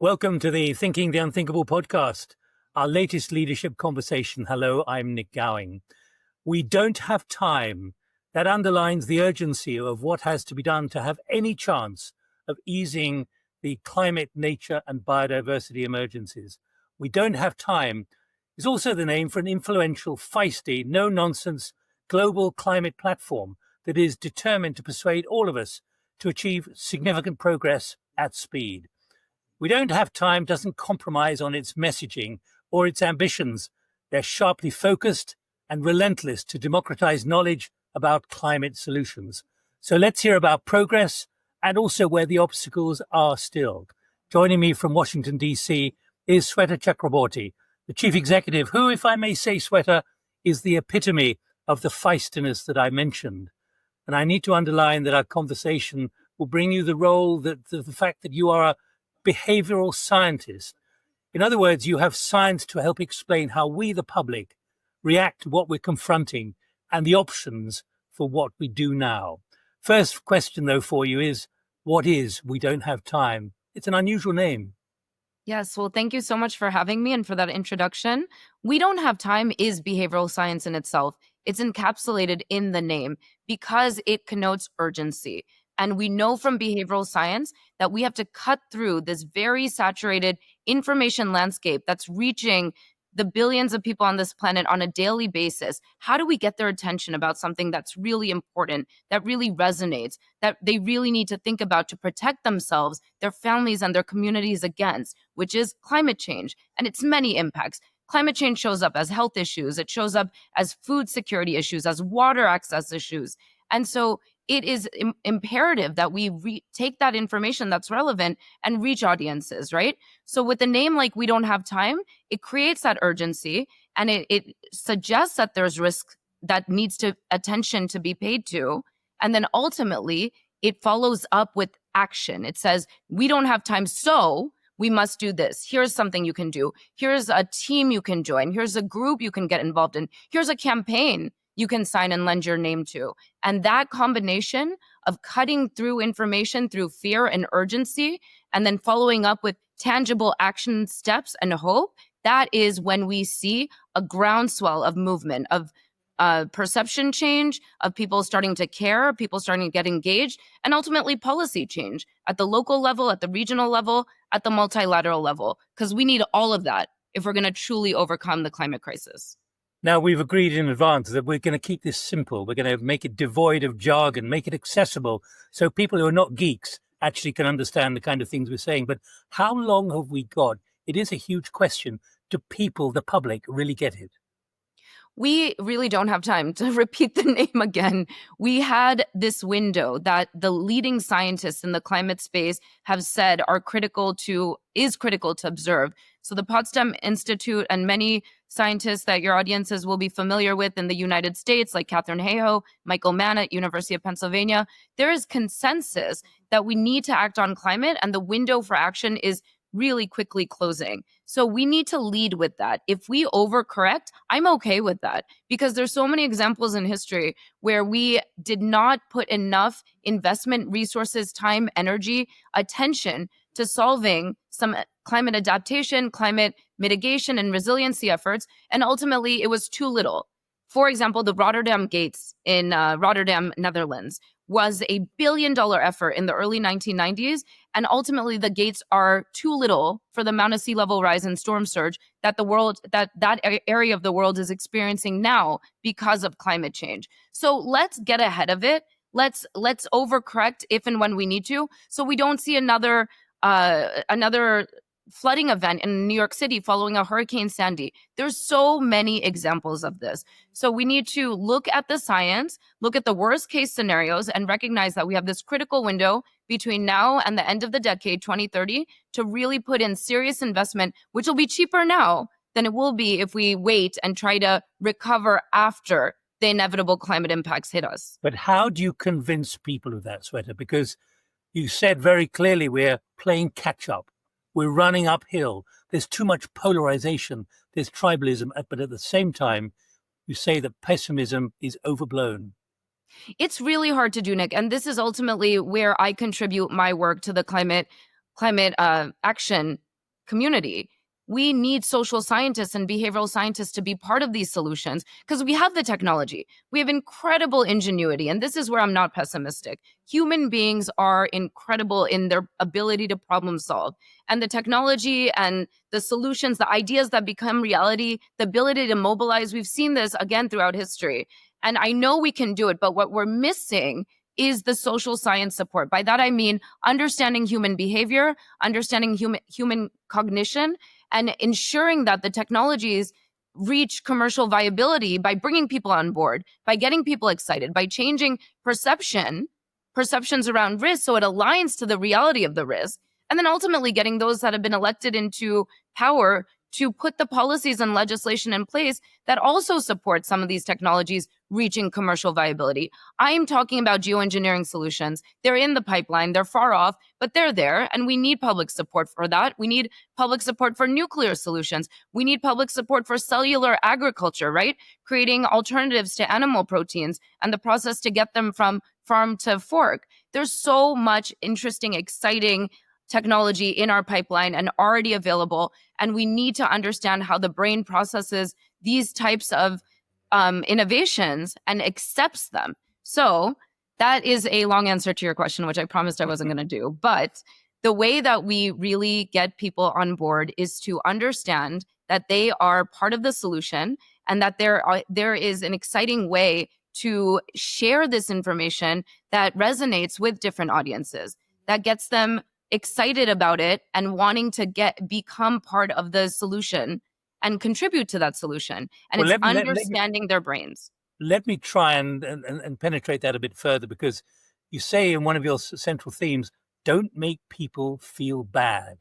Welcome to the Thinking the Unthinkable podcast, our latest leadership conversation. Hello, I'm Nik Gowing. We don't have time. That underlines the urgency of what has to be done to have any chance of easing the climate, nature, and biodiversity emergencies. We don't have time is also the name for an influential, feisty, no-nonsense global climate platform that is determined to persuade all of us to achieve significant progress at speed. We don't have time doesn't compromise on its messaging or its ambitions. They're sharply focused and relentless to democratize knowledge about climate solutions. So let's hear about progress and also where the obstacles are still. Joining me from Washington, D.C. is Sweta Chakraborty, the chief executive, who, if I may say, Sweta, is the epitome of the feistiness that I mentioned. And I need to underline that our conversation will bring you the role, the fact that you are a behavioural scientist. In other words, you have science to help explain how we, the public, react to what we're confronting and the options for what we do now. First question, though, for you is, what is We Don't Have Time? It's an unusual name. Yes, well, thank you so much for having me and for that introduction. We Don't Have Time is behavioral science in itself. It's encapsulated in the name because it connotes urgency. And we know from behavioral science that we have to cut through this very saturated information landscape that's reaching the billions of people on this planet on a daily basis. How do we get their attention about something that's really important, that really resonates, that they really need to think about to protect themselves, their families, and their communities against, which is climate change and its many impacts. Climate change shows up as health issues. It shows up as food security issues, as water access issues. And so it is imperative that we take that information that's relevant and reach audiences, right? So with a name like We Don't Have Time, it creates that urgency and it suggests that there's risk that needs attention to be paid to. And then ultimately, it follows up with action. It says, we don't have time, so we must do this. Here's something you can do. Here's a team you can join. Here's a group you can get involved in. Here's a campaign you can sign and lend your name to. And that combination of cutting through information through fear and urgency, and then following up with tangible action steps and hope, that is when we see a groundswell of movement, of perception change, of people starting to care, people starting to get engaged, and ultimately policy change at the local level, at the regional level, at the multilateral level, because we need all of that if we're going to truly overcome the climate crisis. Now, we've agreed in advance that we're going to keep this simple. We're going to make it devoid of jargon, make it accessible so people who are not geeks actually can understand the kind of things we're saying. But how long have we got? It is a huge question. Do people, the public, really get it? We really don't have time to repeat the name again. We had this window that the leading scientists in the climate space have said is critical to observe. So the Potsdam Institute and many scientists that your audiences will be familiar with in the United States, like Catherine Hayhoe, Michael Mann at University of Pennsylvania, there is consensus that we need to act on climate, and the window for action is really quickly closing. So we need to lead with that. If we overcorrect, I'm okay with that, because there's so many examples in history where we did not put enough investment, resources, time, energy, attention to solving some climate adaptation, climate mitigation, and resiliency efforts. And ultimately, it was too little. For example, the Rotterdam Gates in Rotterdam, Netherlands, was a $1 billion effort in the early 1990s. And ultimately, the gates are too little for the amount of sea level rise and storm surge that that area of the world is experiencing now because of climate change. So let's get ahead of it. Let's overcorrect if and when we need to, so we don't see another flooding event in New York City following a Hurricane Sandy. There's so many examples of this. So we need to look at the science, look at the worst case scenarios, and recognize that we have this critical window between now and the end of the decade, 2030, to really put in serious investment, which will be cheaper now than it will be if we wait and try to recover after the inevitable climate impacts hit us. But how do you convince people of that, Sweta? Because you said very clearly we're playing catch up. We're running uphill. There's too much polarization. There's tribalism. But at the same time, you say that pessimism is overblown. It's really hard to do, Nik. And this is ultimately where I contribute my work to the climate action community. We need social scientists and behavioral scientists to be part of these solutions because we have the technology. We have incredible ingenuity. And this is where I'm not pessimistic. Human beings are incredible in their ability to problem solve. And the technology and the solutions, the ideas that become reality, the ability to mobilize, we've seen this again throughout history. And I know we can do it, but what we're missing is the social science support. By that, I mean understanding human behavior, understanding human cognition, and ensuring that the technologies reach commercial viability by bringing people on board, by getting people excited, by changing perceptions around risk so it aligns to the reality of the risk, and then ultimately getting those that have been elected into power to put the policies and legislation in place that also support some of these technologies reaching commercial viability. I'm talking about geoengineering solutions. They're in the pipeline. They're far off, but they're there. And we need public support for that. We need public support for nuclear solutions. We need public support for cellular agriculture, right? Creating alternatives to animal proteins and the process to get them from farm to fork. There's so much interesting, exciting technology in our pipeline and already available. And we need to understand how the brain processes these types of innovations and accepts them. So that is a long answer to your question, which I promised I wasn't going to do. But the way that we really get people on board is to understand that they are part of the solution and that there is an exciting way to share this information that resonates with different audiences, that gets them excited about it and wanting to become part of the solution and contribute to that solution. And it's understanding their brains. Let me try and penetrate that a bit further, because you say in one of your central themes, don't make people feel bad.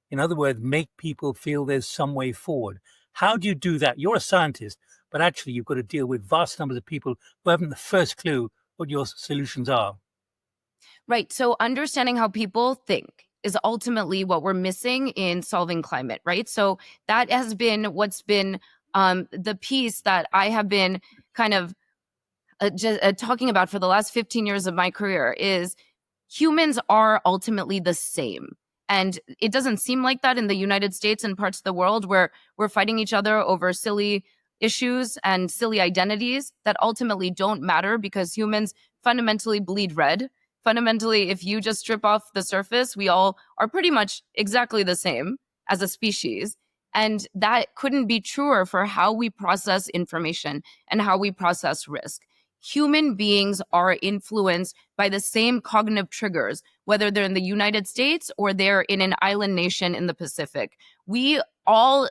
In other words, make people feel there's some way forward. How do you do that? You're a scientist, but actually you've got to deal with vast numbers of people who haven't the first clue what your solutions are. Right. So understanding how people think is ultimately what we're missing in solving climate, right? So that has been what's been the piece that I have been kind of talking about for the last 15 years of my career is humans are ultimately the same. And it doesn't seem like that in the United States and parts of the world where we're fighting each other over silly issues and silly identities that ultimately don't matter because humans fundamentally bleed red. Fundamentally, if you just strip off the surface, we all are pretty much exactly the same as a species. And that couldn't be truer for how we process information and how we process risk. Human beings are influenced by the same cognitive triggers, whether they're in the United States or they're in an island nation in the Pacific. We all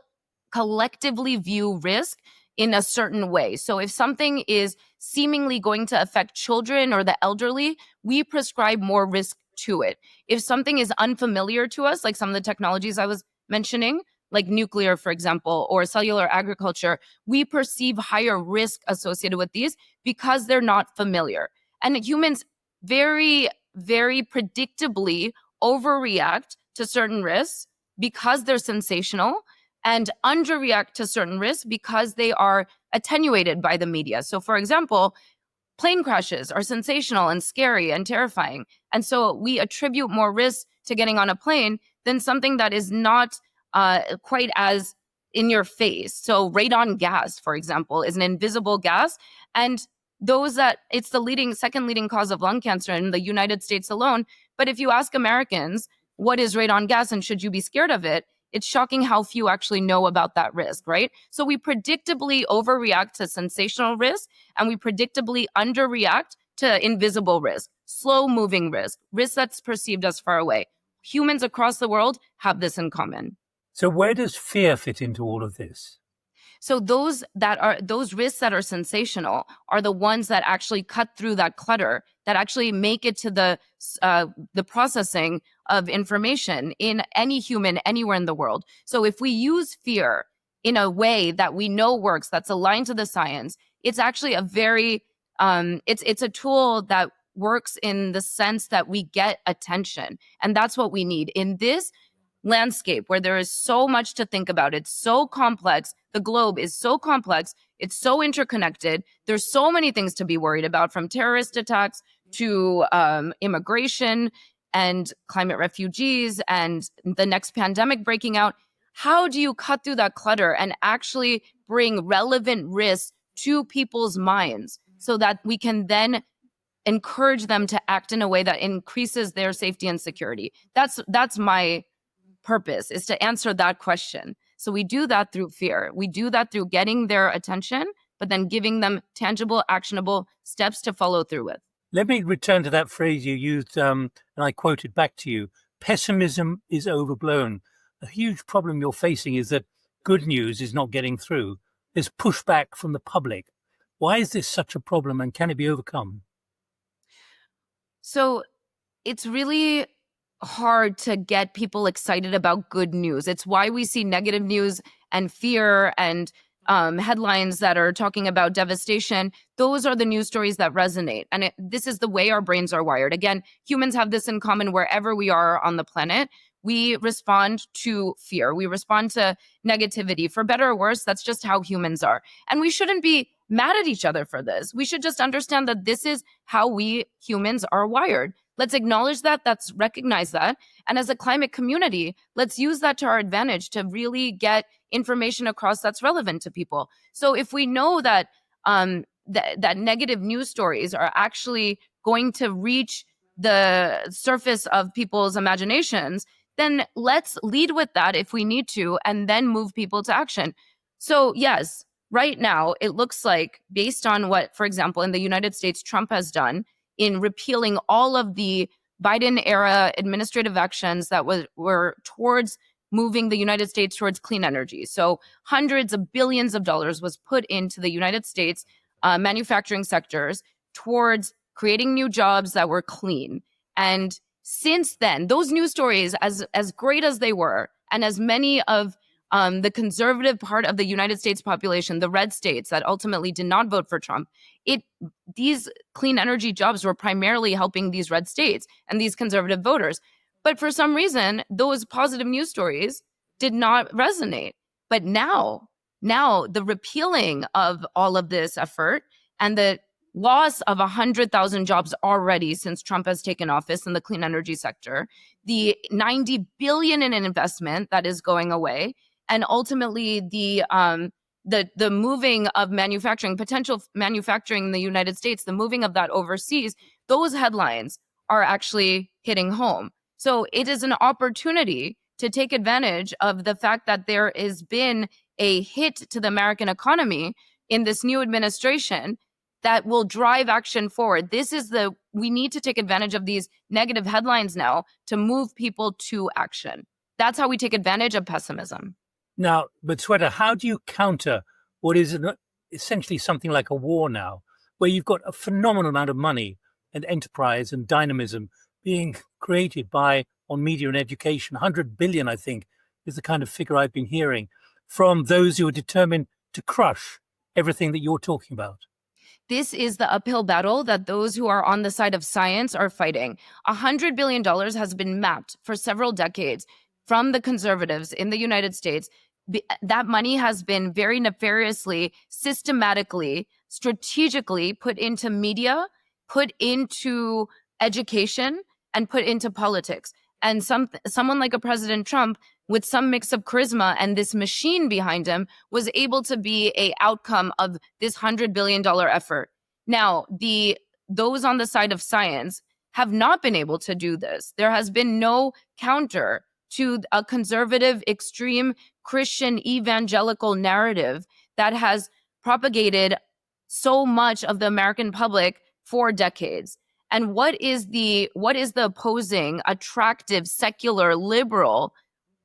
collectively view risk in a certain way. So if something is seemingly going to affect children or the elderly, we prescribe more risk to it. If something is unfamiliar to us, like some of the technologies I was mentioning, like nuclear, for example, or cellular agriculture, we perceive higher risk associated with these because they're not familiar. And humans very, very predictably overreact to certain risks because they're sensational and underreact to certain risks because they are attenuated by the media. So, for example, plane crashes are sensational and scary and terrifying. And so we attribute more risk to getting on a plane than something that is not quite as in your face. So radon gas, for example, is an invisible gas. And it's the second leading cause of lung cancer in the United States alone. But if you ask Americans, what is radon gas and should you be scared of it? It's shocking how few actually know about that risk, right? So we predictably overreact to sensational risk and we predictably underreact to invisible risk, slow moving risk that's perceived as far away. Humans across the world have this in common. So where does fear fit into all of this? So those risks that are sensational are the ones that actually cut through that clutter, that actually make it to the processing of information in any human anywhere in the world. So if we use fear in a way that we know works, that's aligned to the science, it's actually a very it's a tool that works in the sense that we get attention, and that's what we need in this landscape where there is so much to think about. It's so complex. The globe is so complex. It's so interconnected. There's so many things to be worried about, from terrorist attacks to immigration. and climate refugees and the next pandemic breaking out. How do you cut through that clutter and actually bring relevant risks to people's minds so that we can then encourage them to act in a way that increases their safety and security? That's my purpose, is to answer that question. So we do that through fear. We do that through getting their attention, but then giving them tangible, actionable steps to follow through with. Let me return to that phrase you used, and I quoted back to you. Pessimism is overblown. A huge problem you're facing is that good news is not getting through. There's pushback from the public. Why is this such a problem, and can it be overcome? So it's really hard to get people excited about good news. It's why we see negative news and fear and headlines that are talking about devastation. Those are the news stories that resonate. And this is the way our brains are wired. Again, humans have this in common wherever we are on the planet. We respond to fear. We respond to negativity. For better or worse, that's just how humans are. And we shouldn't be mad at each other for this. We should just understand that this is how we humans are wired. Let's acknowledge that, let's recognize that. And as a climate community, let's use that to our advantage to really get information across that's relevant to people. So if we know that that negative news stories are actually going to reach the surface of people's imaginations, then let's lead with that if we need to, and then move people to action. So yes, right now, it looks like, based on what, for example, in the United States, Trump has done in repealing all of the Biden-era administrative actions that were towards moving the United States towards clean energy. So hundreds of billions of dollars was put into the United States manufacturing sectors towards creating new jobs that were clean. And since then, those news stories, as great as they were, and as many of the conservative part of the United States population, the red states that ultimately did not vote for Trump, these clean energy jobs were primarily helping these red states and these conservative voters. But for some reason, those positive news stories did not resonate. But now the repealing of all of this effort and the loss of 100,000 jobs already since Trump has taken office in the clean energy sector, the $90 billion in investment that is going away, and ultimately the moving of potential manufacturing in the United States, the moving of that overseas, those headlines are actually hitting home. So it is an opportunity to take advantage of the fact that there has been a hit to the American economy in this new administration that will drive action forward. We need to take advantage of these negative headlines now to move people to action. That's how we take advantage of pessimism. Now, but Sweta, how do you counter what is essentially something like a war now, where you've got a phenomenal amount of money and enterprise and dynamism being created on media and education? 100 billion, I think, is the kind of figure I've been hearing from those who are determined to crush everything that you're talking about. This is the uphill battle that those who are on the side of science are fighting. $100 billion has been mapped for several decades from the conservatives in the United States. That money has been very nefariously, systematically, strategically put into media, put into education, and put into politics. And someone like a President Trump, with some mix of charisma and this machine behind him, was able to be an outcome of this $100 billion effort. Now, those on the side of science have not been able to do this. There has been no counter to a conservative, extreme Christian evangelical narrative that has propagated so much of the American public for decades. And what is the opposing, attractive, secular, liberal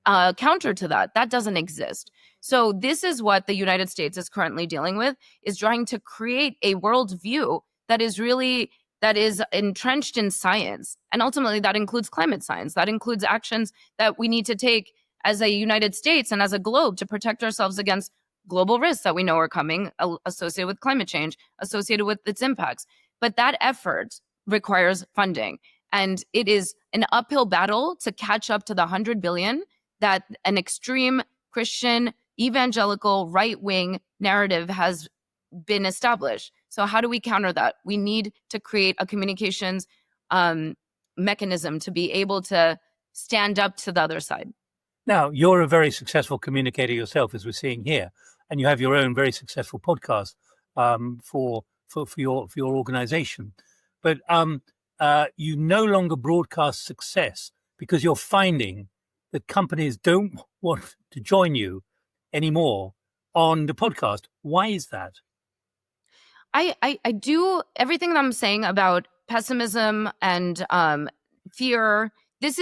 counter to that? That doesn't exist. So this is what the United States is currently dealing with, is trying to create a worldview that is entrenched in science. And ultimately that includes climate science. That includes actions that we need to take as a United States and as a globe to protect ourselves against global risks that we know are coming, associated with climate change, associated with its impacts. But that effort requires funding. And it is an uphill battle to catch up to the 100 billion that an extreme Christian evangelical right-wing narrative has been established. So how do we counter that? We need to create a communications mechanism to be able to stand up to the other side. Now, you're a very successful communicator yourself, as we're seeing here, and you have your own very successful podcast for your organization. But you no longer broadcast success because you're finding that companies don't want to join you anymore on the podcast. Why is that? I do everything that I'm saying about pessimism and fear. This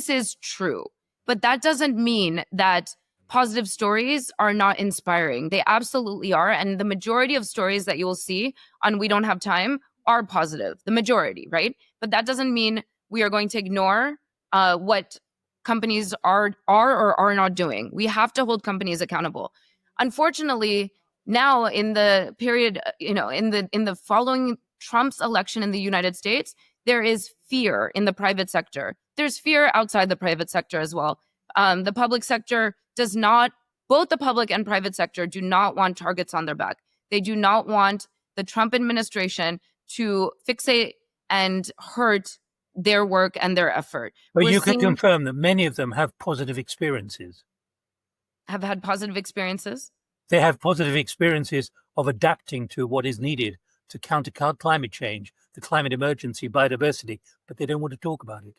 is true, but that doesn't mean that positive stories are not inspiring. They absolutely are, and the majority of stories that you will see on We Don't Have Time are positive. The majority, right? But that doesn't mean we are going to ignore what companies are or are not doing. We have to hold companies accountable. Unfortunately, now in the period, in the following Trump's election in the United States, there is fear in the private sector. There's fear outside the private sector as well. The public sector does not, both the public and private sector do not want targets on their back. They do not want the Trump administration to fixate and hurt their work and their effort. But you can confirm that many of them have positive experiences. Have had positive experiences? They have positive experiences of adapting to what is needed to counter climate change, the climate emergency, biodiversity, but they don't want to talk about it.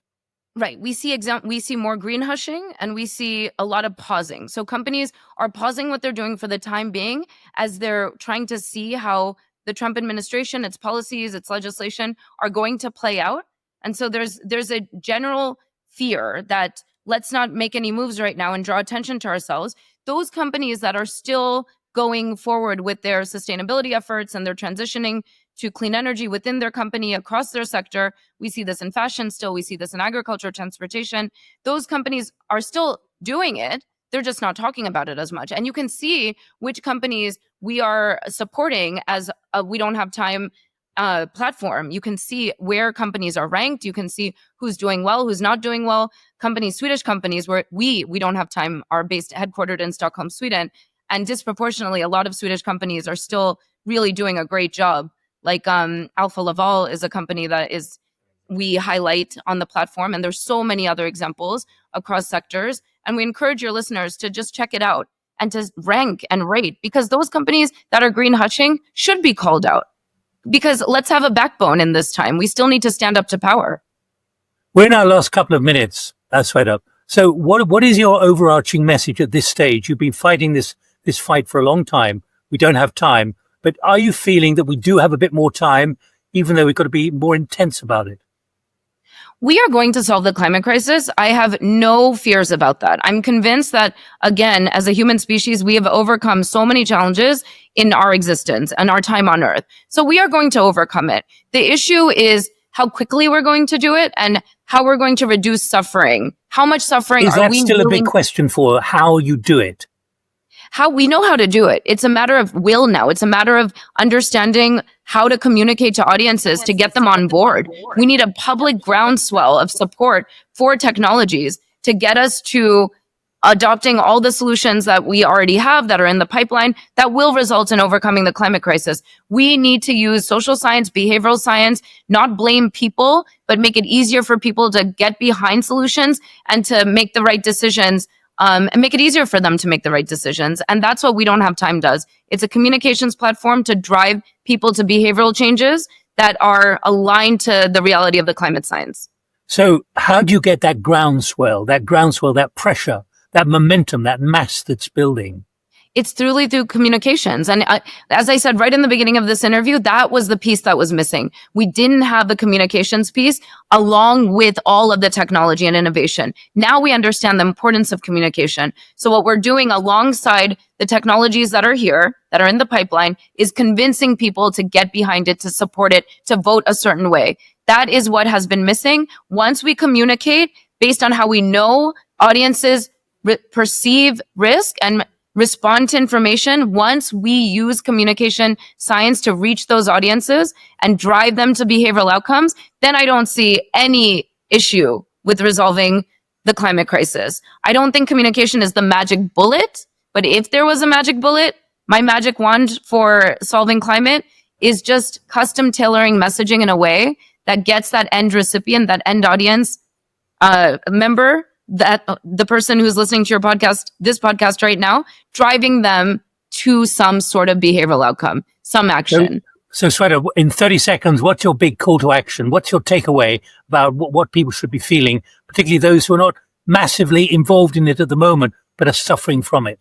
Right. We see more green hushing, and we see a lot of pausing. So companies are pausing what they're doing for the time being as they're trying to see how the Trump administration, its policies, its legislation are going to play out. And so there's a general fear that let's not make any moves right now and draw attention to ourselves. Those companies that are still going forward with their sustainability efforts and they're transitioning to clean energy within their company across their sector. We see this in fashion still. We see this in agriculture, transportation. Those companies are still doing it. They're just not talking about it as much. And you can see which companies we are supporting as a We Don't Have Time platform. You can see where companies are ranked. You can see who's doing well, who's not doing well. Swedish companies where we Don't Have Time are headquartered in Stockholm, Sweden. And disproportionately, a lot of Swedish companies are still really doing a great job. Like Alfa Laval is a company that we highlight on the platform. And there's so many other examples across sectors. And we encourage your listeners to just check it out and to rank and rate, because those companies that are green hushing should be called out. Because let's have a backbone in this time. We still need to stand up to power. We're in our last couple of minutes, Sweta. So what is your overarching message at this stage? You've been fighting this fight for a long time. We don't have time. But are you feeling that we do have a bit more time, even though we've got to be more intense about it? We are going to solve the climate crisis. I have no fears about that. I'm convinced that, again, as a human species, we have overcome so many challenges in our existence and our time on Earth. So we are going to overcome it. The issue is how quickly we're going to do it and how we're going to reduce suffering. How much suffering is are we Is that still a big question for how you do it? How we know how to do it. It's a matter of will now. It's a matter of understanding how to communicate to audiences to get them on board. We need a public groundswell of support for technologies to get us to adopting all the solutions that we already have that are in the pipeline that will result in overcoming the climate crisis. We need to use social science, behavioral science, not blame people, but make it easier for people to get behind solutions and to make the right decisions. And make it easier for them to make the right decisions. And that's what We Don't Have Time does. It's a communications platform to drive people to behavioral changes that are aligned to the reality of the climate science. So how do you get that groundswell, that pressure, that momentum, that mass that's building? It's through communications. And as I said right in the beginning of this interview, that was the piece that was missing. We didn't have the communications piece along with all of the technology and innovation. Now we understand the importance of communication. So what we're doing alongside the technologies that are here, that are in the pipeline, is convincing people to get behind it, to support it, to vote a certain way. That is what has been missing. Once we communicate based on how we know audiences perceive risk and respond to information, once we use communication science to reach those audiences and drive them to behavioral outcomes, then I don't see any issue with resolving the climate crisis. I don't think communication is the magic bullet, but if there was a magic bullet, my magic wand for solving climate is just custom tailoring messaging in a way that gets that end recipient, that end audience member, that the person who's listening to your podcast, this podcast right now, driving them to some sort of behavioral outcome, some action. So Sweta, in 30 seconds, what's your big call to action? What's your takeaway about what people should be feeling, particularly those who are not massively involved in it at the moment, but are suffering from it?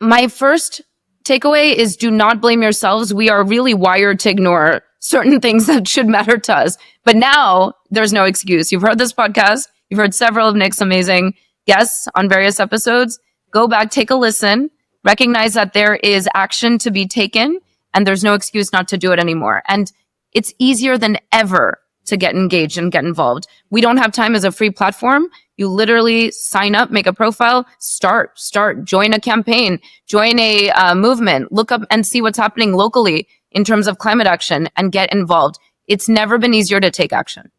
My first takeaway is do not blame yourselves. We are really wired to ignore certain things that should matter to us. But now there's no excuse. You've heard this podcast. You've heard several of Nik's amazing guests on various episodes. Go back, take a listen, recognize that there is action to be taken, and there's no excuse not to do it anymore. And it's easier than ever to get engaged and get involved. We Don't Have Time is a free platform. You literally sign up, make a profile, start, join a campaign, join a movement, look up and see what's happening locally in terms of climate action and get involved. It's never been easier to take action.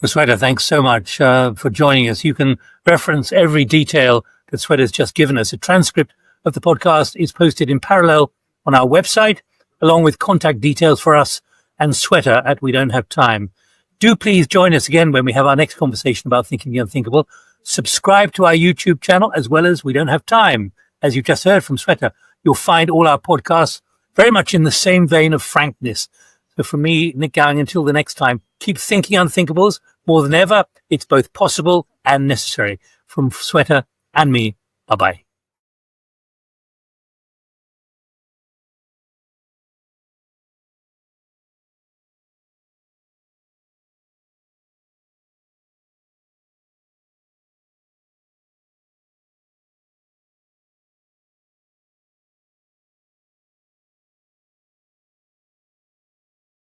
Well, Sweta, thanks so much for joining us. You can reference every detail that Sweta's just given us. A transcript of the podcast is posted in parallel on our website, along with contact details for us and Sweta at We Don't Have Time. Do please join us again when we have our next conversation about Thinking the Unthinkable. Subscribe to our YouTube channel as well as We Don't Have Time. As you just heard from Sweta, you'll find all our podcasts very much in the same vein of frankness. So from me, Nik Gowing, until the next time, keep thinking unthinkables. More than ever, it's both possible and necessary. From Sweta and me, bye-bye.